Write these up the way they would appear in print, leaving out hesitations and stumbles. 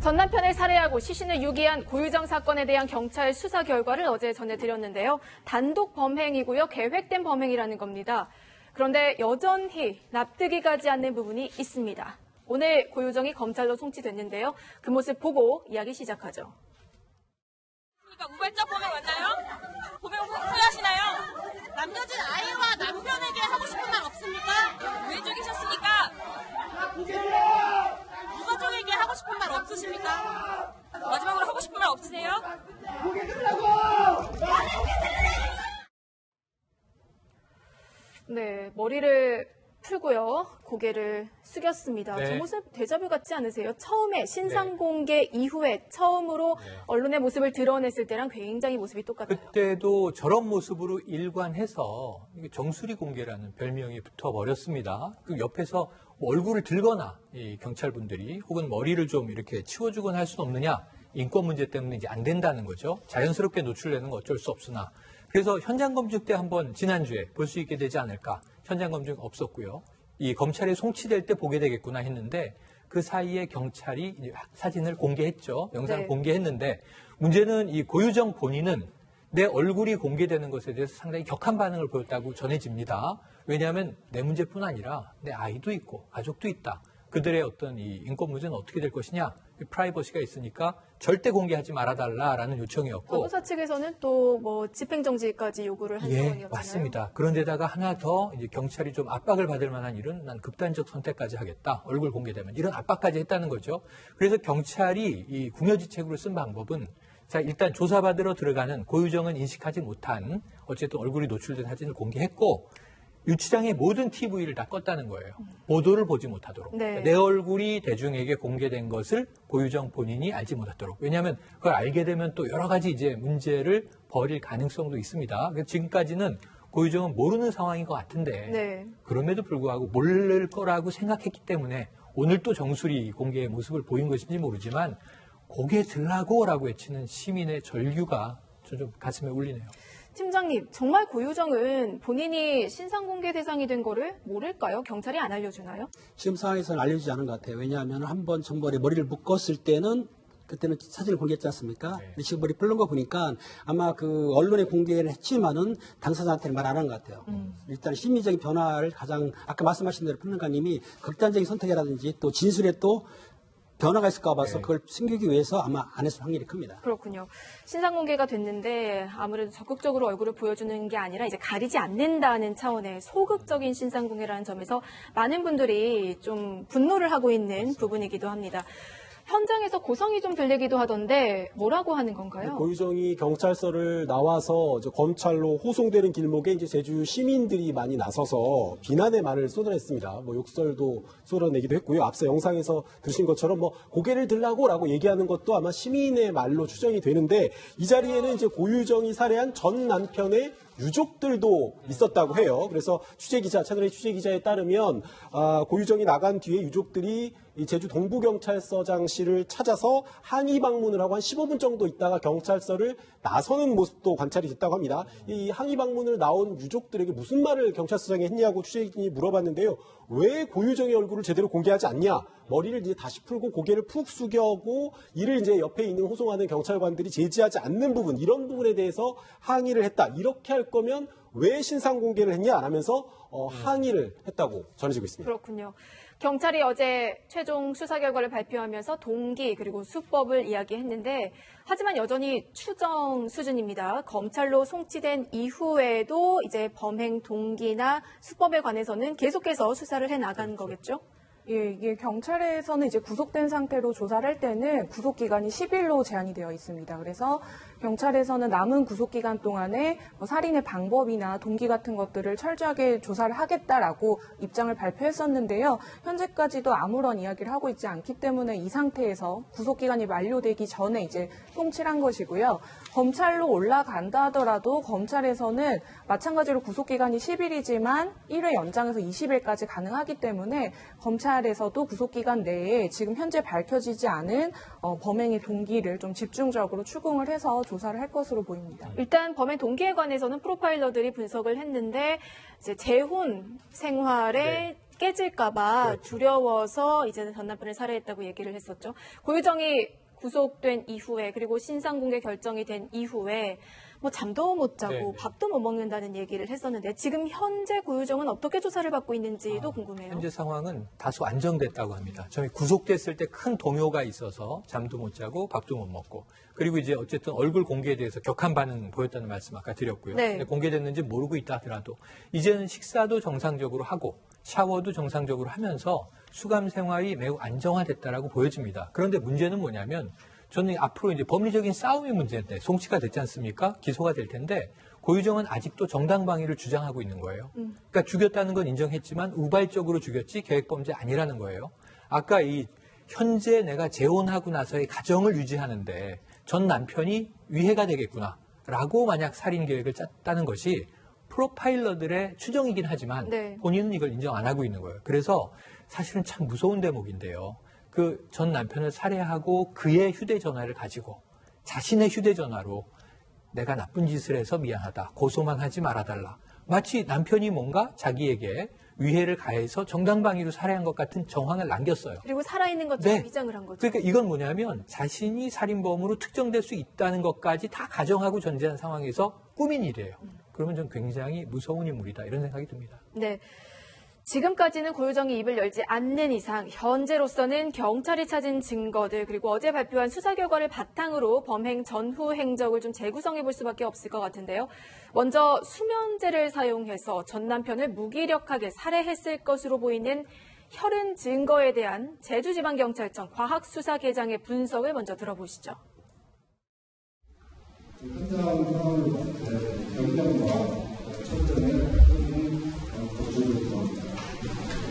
전 남편을 살해하고 시신을 유기한 고유정 사건에 대한 경찰 수사 결과를 어제 전해드렸는데요. 단독 범행이고요. 계획된 범행이라는 겁니다. 그런데 여전히 납득이 가지 않는 부분이 있습니다. 오늘 고유정이 검찰로 송치됐는데요. 그 모습 보고 이야기 시작하죠. 우발적 범행 맞나요? 범행 후회하시나요? 남겨진 아이와 남편에게 하고 싶은 말 없습니까? 왜 죽이셨습니까? 유가족에게 하고 싶은 말 없으십니까? 마지막으로 하고 싶은 말 없으세요? 네, 머리를 풀고요. 고개를 숙였습니다. 네. 저 모습 데자뷰 같지 않으세요? 처음에 신상 공개 이후에 처음으로 언론의 모습을 드러냈을 때랑 굉장히 모습이 똑같아요. 그때도 저런 모습으로 일관해서 정수리 공개라는 별명이 붙어버렸습니다. 그 옆에서 얼굴을 들거나 이 경찰분들이 혹은 머리를 좀 이렇게 치워주거나 할 수는 없느냐. 인권 문제 때문에 이제 안 된다는 거죠. 자연스럽게 노출되는 건 어쩔 수 없으나. 그래서 현장 검증 때 한번 지난주에 볼 수 있게 되지 않을까. 현장 검증 없었고요. 이 검찰에 송치될 때 보게 되겠구나 했는데 그 사이에 경찰이 이제 사진을 공개했죠. 영상을 공개했는데 문제는 이 고유정 본인은 내 얼굴이 공개되는 것에 대해서 상당히 격한 반응을 보였다고 전해집니다. 왜냐하면 내 문제뿐 아니라 내 아이도 있고 가족도 있다. 그들의 어떤 이 인권 문제는 어떻게 될 것이냐. 프라이버시가 있으니까 절대 공개하지 말아달라라는 요청이었고. 변호사 측에서는 또 뭐 집행정지까지 요구를 한 상황이었잖아요. 맞습니다. 그런데다가 하나 더 이제 경찰이 좀 압박을 받을 만한 일은 난 극단적 선택까지 하겠다. 얼굴 공개되면 이런 압박까지 했다는 거죠. 그래서 경찰이 이 궁여지책으로 쓴 방법은 자 일단 조사받으러 들어가는 고유정은 인식하지 못한 어쨌든 얼굴이 노출된 사진을 공개했고 유치장의 모든 TV를 다 껐다는 거예요. 보도를 보지 못하도록. 네. 내 얼굴이 대중에게 공개된 것을 고유정 본인이 알지 못하도록. 왜냐하면 그걸 알게 되면 또 여러 가지 이제 문제를 벌일 가능성도 있습니다. 그래서 지금까지는 고유정은 모르는 상황인 것 같은데 그럼에도 불구하고 모를 거라고 생각했기 때문에 오늘 또 정수리 공개의 모습을 보인 것인지 모르지만 고개 들라고라고 외치는 시민의 절규가 좀 가슴에 울리네요. 팀장님, 정말 고유정은 본인이 신상 공개 대상이 된 거를 모를까요? 경찰이 안 알려주나요? 지금 상황에서는 알려주지 않은 것 같아요. 왜냐하면 한번 정벌에 머리를 묶었을 때는 그때는 사진을 공개했지 않습니까? 근데 지금 머리 풀는 거 보니까 아마 그 언론에 공개를 했지만은 당사자한테는 말 안 한 것 같아요. 일단 심리적인 변화를 가장 아까 말씀하신 대로 평론가님이 극단적인 선택이라든지 또 진술에 또 변화가 있을까 봐서 그걸 숨기기 위해서 아마 안 했을 확률이 큽니다. 그렇군요. 신상 공개가 됐는데 아무래도 적극적으로 얼굴을 보여주는 게 아니라 이제 가리지 않는다는 차원의 소극적인 신상 공개라는 점에서 많은 분들이 좀 분노를 하고 있는 부분이기도 합니다. 현장에서 고성이 좀 들리기도 하던데 뭐라고 하는 건가요? 고유정이 경찰서를 나와서 이제 검찰로 호송되는 길목에 이제 제주 시민들이 많이 나서서 비난의 말을 쏟아냈습니다. 뭐 욕설도 쏟아내기도 했고요. 앞서 영상에서 들으신 것처럼 뭐 고개를 들라고라고 얘기하는 것도 아마 시민의 말로 추정이 되는데 이 자리에는 이제 고유정이 살해한 전 남편의 유족들도 있었다고 해요. 그래서 채널의 취재기자에 따르면 고유정이 나간 뒤에 유족들이 이 제주 동부경찰서장실을 찾아서 항의 방문을 하고 한 15분 정도 있다가 경찰서를 나서는 모습도 관찰이 됐다고 합니다. 이 항의 방문을 나온 유족들에게 무슨 말을 경찰서장에 했냐고 취재진이 물어봤는데요. 왜 고유정의 얼굴을 제대로 공개하지 않냐? 머리를 이제 다시 풀고 고개를 푹 숙여고 이를 이제 옆에 있는 호송하는 경찰관들이 제지하지 않는 부분, 이런 부분에 대해서 항의를 했다. 이렇게 할 거면 왜 신상 공개를 했냐 안 하면서 항의를 했다고 전해지고 있습니다. 그렇군요. 경찰이 어제 최종 수사 결과를 발표하면서 동기 그리고 수법을 이야기했는데 하지만 여전히 추정 수준입니다. 검찰로 송치된 이후에도 이제 범행 동기나 수법에 관해서는 계속해서 수사를 해 나간 거겠죠? 예, 이게 경찰에서는 이제 구속된 상태로 조사를 할 때는 구속 기간이 10일로 제한이 되어 있습니다. 그래서 경찰에서는 남은 구속 기간 동안에 뭐 살인의 방법이나 동기 같은 것들을 철저하게 조사를 하겠다라고 입장을 발표했었는데요. 현재까지도 아무런 이야기를 하고 있지 않기 때문에 이 상태에서 구속 기간이 만료되기 전에 이제 송치를 한 것이고요. 검찰로 올라간다 하더라도 검찰에서는 마찬가지로 구속 기간이 10일이지만 1회 연장해서 20일까지 가능하기 때문에 검찰에서도 구속 기간 내에 지금 현재 밝혀지지 않은 범행의 동기를 좀 집중적으로 추궁을 해서 조사를 할 것으로 보입니다. 일단 범행 동기에 관해서는 프로파일러들이 분석을 했는데 이제 재혼 생활에 깨질까봐 그렇죠. 두려워서 이제 전 남편을 살해했다고 얘기를 했었죠. 고유정이 구속된 이후에 그리고 신상공개 결정이 된 이후에 뭐 잠도 못 자고 네네. 밥도 못 먹는다는 얘기를 했었는데 지금 현재 고유정은 어떻게 조사를 받고 있는지도 궁금해요. 현재 상황은 다소 안정됐다고 합니다. 처음에 구속됐을 때 큰 동요가 있어서 잠도 못 자고 밥도 못 먹고 그리고 이제 어쨌든 얼굴 공개에 대해서 격한 반응 보였다는 말씀 아까 드렸고요. 네. 근데 공개됐는지 모르고 있다 하더라도 이제는 식사도 정상적으로 하고 샤워도 정상적으로 하면서 수감 생활이 매우 안정화됐다라고 보여집니다. 그런데 문제는 뭐냐면 저는 앞으로 이제 법리적인 싸움의 문제인데 송치가 됐지 않습니까? 기소가 될 텐데 고유정은 아직도 정당방위를 주장하고 있는 거예요. 그러니까 죽였다는 건 인정했지만 우발적으로 죽였지 계획범죄 아니라는 거예요. 아까 이 현재 내가 재혼하고 나서의 가정을 유지하는데 전 남편이 위해가 되겠구나라고 만약 살인 계획을 짰다는 것이 프로파일러들의 추정이긴 하지만 네. 본인은 이걸 인정 안 하고 있는 거예요. 그래서 사실은 참 무서운 대목인데요. 그 전 남편을 살해하고 그의 휴대전화를 가지고 자신의 휴대전화로 내가 나쁜 짓을 해서 미안하다. 고소만 하지 말아달라. 마치 남편이 뭔가 자기에게 위해를 가해서 정당방위로 살해한 것 같은 정황을 남겼어요. 그리고 살아있는 것처럼 네. 위장을 한 거죠. 그러니까 이건 뭐냐면 자신이 살인범으로 특정될 수 있다는 것까지 다 가정하고 전제한 상황에서 꾸민 일이에요. 그러면 전 굉장히 무서운 인물이다 이런 생각이 듭니다. 네. 지금까지는 고유정이 입을 열지 않는 이상 현재로서는 경찰이 찾은 증거들 그리고 어제 발표한 수사 결과를 바탕으로 범행 전후 행적을 좀 재구성해 볼 수밖에 없을 것 같은데요. 먼저 수면제를 사용해서 전 남편을 무기력하게 살해했을 것으로 보이는 혈흔 증거에 대한 제주지방경찰청 과학수사계장의 분석을 먼저 들어보시죠. 현장 상황을 봤을 때 경장과 첫째는 거주를 구합니다.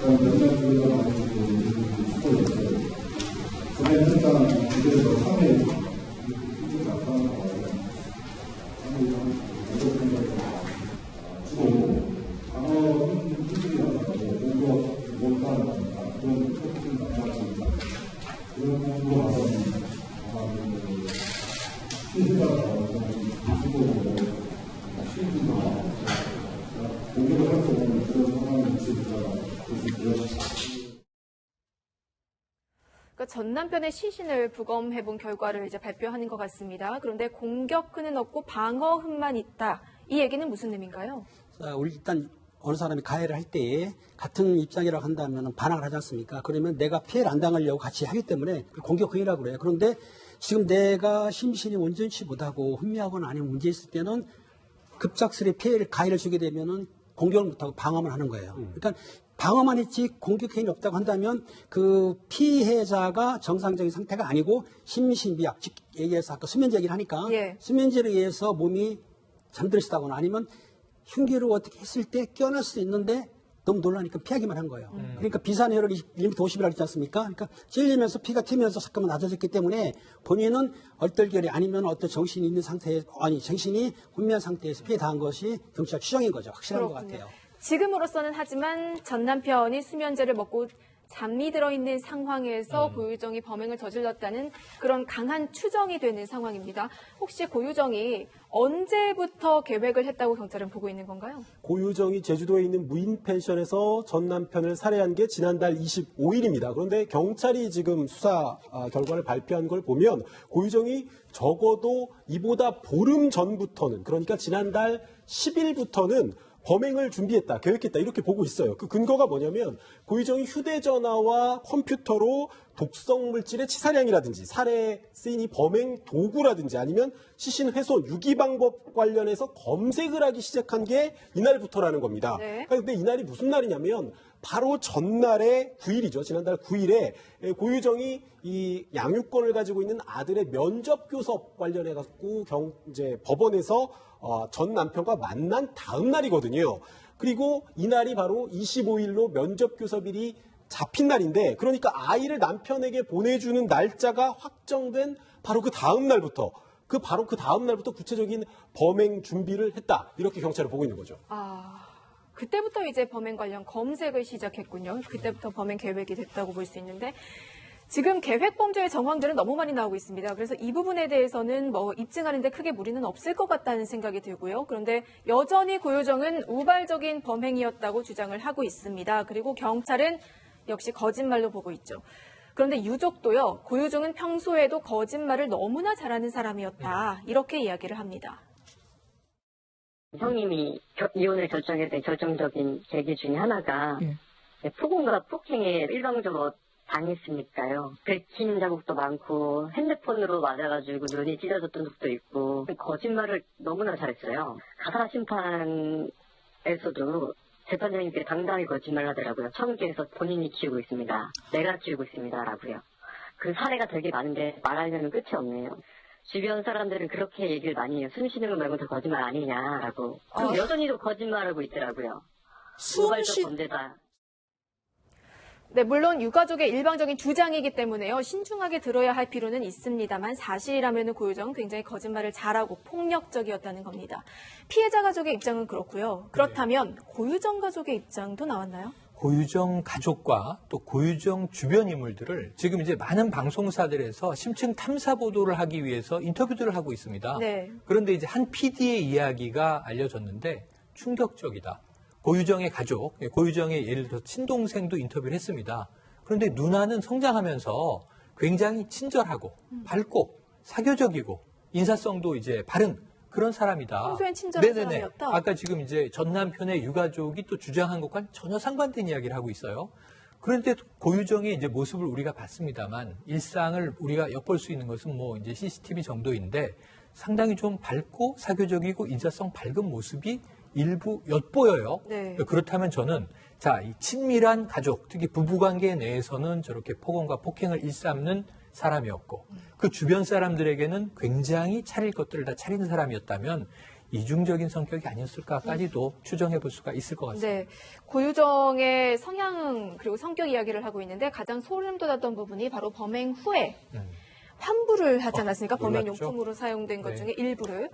그다음 경장주의가 가지고 있는 수도였어요. 그다음 현장 그대로 3회 나타나는 거예요. 3회 주로 방어 힘들이라고 공격 못하는 그런 특징 나타납니다. 그런 공부로 하면 공격을 할 수 없는 그런 상황이 있으니까 그러니까 전 남편의 시신을 부검해본 결과를 이제 발표하는 것 같습니다. 그런데 공격흔은 없고 방어흔만 있다. 이 얘기는 무슨 의미인가요? 자, 우리 일단 어느 사람이 가해를 할 때 같은 입장이라고 한다면 반항을 하지 않습니까? 그러면 내가 피해를 안 당하려고 같이 하기 때문에 공격흔이라고 그래요. 그런데 지금 내가 심신이 온전치 못하고 혼미하거나 아니면 문제 있을 때는 급작스레 가해를 주게 되면은 공격을 못하고 방어만 하는 거예요. 그러니까 방어만 했지 공격 행위 없다고 한다면 그 피해자가 정상적인 상태가 아니고 심신비약, 즉 얘기해서 아까 수면제 얘기를 하니까 예. 수면제로 의해서 몸이 잠들었다거나 아니면 흉기로 어떻게 했을 때 깨어날 수도 있는데 너무 놀라니까 피하기만 한 거예요. 그러니까 비산혈혈이 1m 50이라고 했지 않습니까? 그러니까 찔리면서 피가 튀면서 잠깐만 낮아졌기 때문에 본인은 얼떨결에 아니면 어떤 정신이 있는 상태에, 아니, 정신이 혼미한 상태에서 피해 당한 것이 경찰 추정인 거죠. 확실한 것 그렇군요. 같아요. 지금으로서는 하지만 전 남편이 수면제를 먹고 잠이 들어있는 상황에서 고유정이 범행을 저질렀다는 그런 강한 추정이 되는 상황입니다. 혹시 고유정이 언제부터 계획을 했다고 경찰은 보고 있는 건가요? 고유정이 제주도에 있는 무인 펜션에서 전 남편을 살해한 게 지난달 25일입니다. 그런데 경찰이 지금 수사 결과를 발표한 걸 보면 고유정이 적어도 이보다 보름 전부터는, 그러니까 지난달 10일부터는 범행을 준비했다, 계획했다 이렇게 보고 있어요. 그 근거가 뭐냐면 고유정이 휴대전화와 컴퓨터로 독성 물질의 치사량이라든지 살해에 쓰인 이 범행 도구라든지 아니면 시신 훼손, 유기 방법 관련해서 검색을 하기 시작한 게 이날부터라는 겁니다. 네. 근데 이날이 무슨 날이냐면 바로 전날에 9일이죠. 지난달 9일에 고유정이 이 양육권을 가지고 있는 아들의 면접 교섭 관련해 갖고 이제 법원에서 전 남편과 만난 다음 날이거든요. 그리고 이날이 바로 25일로 면접 교섭일이 잡힌 날인데, 그러니까 아이를 남편에게 보내주는 날짜가 확정된 바로 그 다음 날부터, 바로 그 다음 날부터 구체적인 범행 준비를 했다, 이렇게 경찰은 보고 있는 거죠. 그때부터 이제 범행 관련 검색을 시작했군요. 그때부터 범행 계획이 됐다고 볼 수 있는데 지금 계획범죄의 정황들은 너무 많이 나오고 있습니다. 그래서 이 부분에 대해서는 뭐 입증하는 데 크게 무리는 없을 것 같다는 생각이 들고요. 그런데 여전히 고유정은 우발적인 범행이었다고 주장을 하고 있습니다. 그리고 경찰은 역시 거짓말로 보고 있죠. 그런데 유족도요, 고유정은 평소에도 거짓말을 너무나 잘하는 사람이었다. 이렇게 이야기를 합니다. 형님이 이혼을 결정했던 결정적인 계기 중에 하나가 폭언과 폭행에 일방적으로 당했으니까요. 긁힌 자국도 많고 핸드폰으로 맞아가지고 눈이 찢어졌던 적도 있고 거짓말을 너무나 잘했어요. 가사 심판에서도 재판장님께 당당히 거짓말 하더라고요. 청구에서 본인이 키우고 있습니다. 내가 키우고 있습니다라고요. 그 사례가 되게 많은데 말하려면 끝이 없네요. 주변 사람들은 그렇게 얘기를 많이 해요. 숨 쉬는 거 말고 다 거짓말 아니냐라고. 그럼 여전히도 거짓말하고 있더라고요. 우발적 범죄다. 네, 물론 유가족의 일방적인 주장이기 때문에요. 신중하게 들어야 할 필요는 있습니다만 사실이라면 고유정은 굉장히 거짓말을 잘하고 폭력적이었다는 겁니다. 피해자 가족의 입장은 그렇고요. 그렇다면 고유정 가족의 입장도 나왔나요? 고유정 가족과 또 고유정 주변 인물들을 지금 이제 많은 방송사들에서 심층 탐사 보도를 하기 위해서 인터뷰들을 하고 있습니다. 네. 그런데 이제 한 PD의 이야기가 알려졌는데 충격적이다. 고유정의 가족, 고유정의 예를 들어 친동생도 인터뷰를 했습니다. 그런데 누나는 성장하면서 굉장히 친절하고 밝고 사교적이고 인사성도 이제 바른 그런 사람이다. 평소엔 친절한 네네네. 사람이었다. 아까 지금 이제 전 남편의 유가족이 또 주장한 것과 전혀 상반된 이야기를 하고 있어요. 그런데 고유정의 이제 모습을 우리가 봤습니다만 일상을 우리가 엿볼 수 있는 것은 뭐 이제 CCTV 정도인데 상당히 좀 밝고 사교적이고 인사성 밝은 모습이 일부 엿보여요. 네. 그렇다면 저는 이 친밀한 가족, 특히 부부관계 내에서는 저렇게 폭언과 폭행을 일삼는 사람이었고 그 주변 사람들에게는 굉장히 차릴 것들을 다 차리는 사람이었다면 이중적인 성격이 아니었을까까지도 추정해 볼 수가 있을 것 같습니다. 네, 고유정의 성향 그리고 성격 이야기를 하고 있는데 가장 소름 돋았던 부분이 바로 범행 후에 환불을 하지 않았습니까? 범행 몰랐죠. 용품으로 사용된 것 네. 중에 일부를.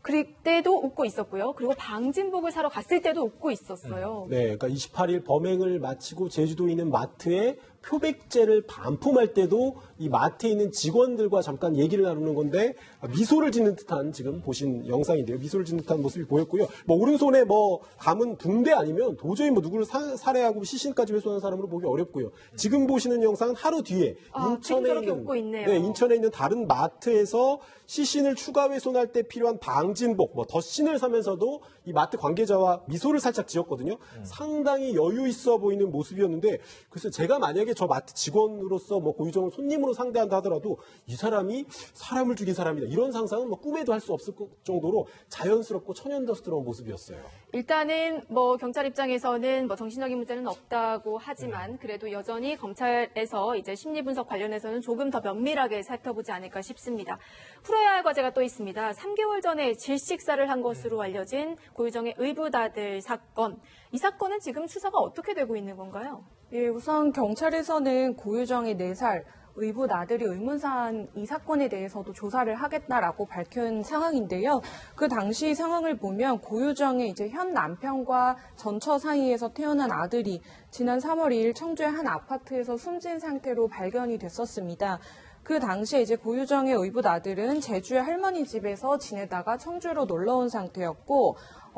그때도 웃고 있었고요. 그리고 방진복을 사러 갔을 때도 웃고 있었어요. 네, 그러니까 28일 범행을 마치고 제주도에 있는 마트에 표백제를 반품할 때도 이 마트에 있는 직원들과 잠깐 얘기를 나누는 건데 미소를 짓는 듯한 지금 보신 영상인데요. 미소를 짓는 듯한 모습이 보였고요. 뭐 오른손에 뭐 감은 붕대 아니면 도저히 뭐 누구를 살해하고 시신까지 훼손한 사람으로 보기 어렵고요. 지금 보시는 영상은 하루 뒤에 지금 저렇게 웃고 있네요. 인천에 있는 다른 마트에서 시신을 추가 훼손할 때 필요한 방진복, 뭐 덧신을 사면서도 이 마트 관계자와 미소를 살짝 지었거든요. 상당히 여유 있어 보이는 모습이었는데 그래서 제가 만약에 저 마트 직원으로서 뭐 고유정을 손님으로 상대한다 하더라도 이 사람이 사람을 죽인 사람이다. 이런 상상은 뭐 꿈에도 할 수 없을 정도로 자연스럽고 천연덕스러운 모습이었어요. 일단은 뭐 경찰 입장에서는 뭐 정신적인 문제는 없다고 하지만 그래도 여전히 검찰에서 이제 심리 분석 관련해서는 조금 더 면밀하게 살펴보지 않을까 싶습니다. 풀어야 할 과제가 또 있습니다. 3개월 전에 질식사를 한 것으로 알려진 고유정의 의붓아들 사건. 이 사건은 지금 수사가 어떻게 되고 있는 건가요? 예, 우선 경찰에서는 고유정의 4살 의붓 아들이 의문사한 이 사건에 대해서도 조사를 하겠다라고 밝힌 상황인데요. 그 당시 상황을 보면 고유정의 이제 현 남편과 전처 사이에서 태어난 아들이 지난 3월 2일 청주의 한 아파트에서 숨진 상태로 발견이 됐었습니다. 그 당시에 이제 고유정의 의붓 아들은 제주의 할머니 집에서 지내다가 청주로 놀러 온 상태였고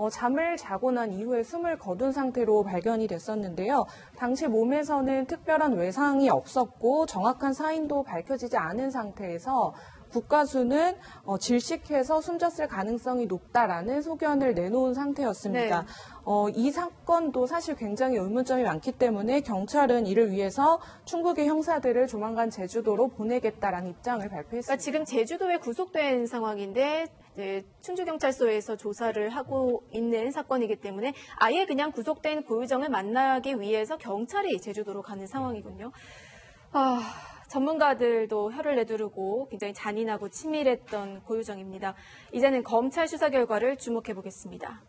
잠을 자고 난 이후에 숨을 거둔 상태로 발견이 됐었는데요. 당시 몸에서는 특별한 외상이 없었고 정확한 사인도 밝혀지지 않은 상태에서 국가수는 질식해서 숨졌을 가능성이 높다라는 소견을 내놓은 상태였습니다. 네. 이 사건도 사실 굉장히 의문점이 많기 때문에 경찰은 이를 위해서 충북의 형사들을 조만간 제주도로 보내겠다라는 입장을 발표했습니다. 그러니까 지금 제주도에 구속된 상황인데 충주경찰서에서 조사를 하고 있는 사건이기 때문에 아예 그냥 구속된 고유정을 만나기 위해서 경찰이 제주도로 가는 상황이군요. 전문가들도 혀를 내두르고 굉장히 잔인하고 치밀했던 고유정입니다. 이제는 검찰 수사 결과를 주목해 보겠습니다.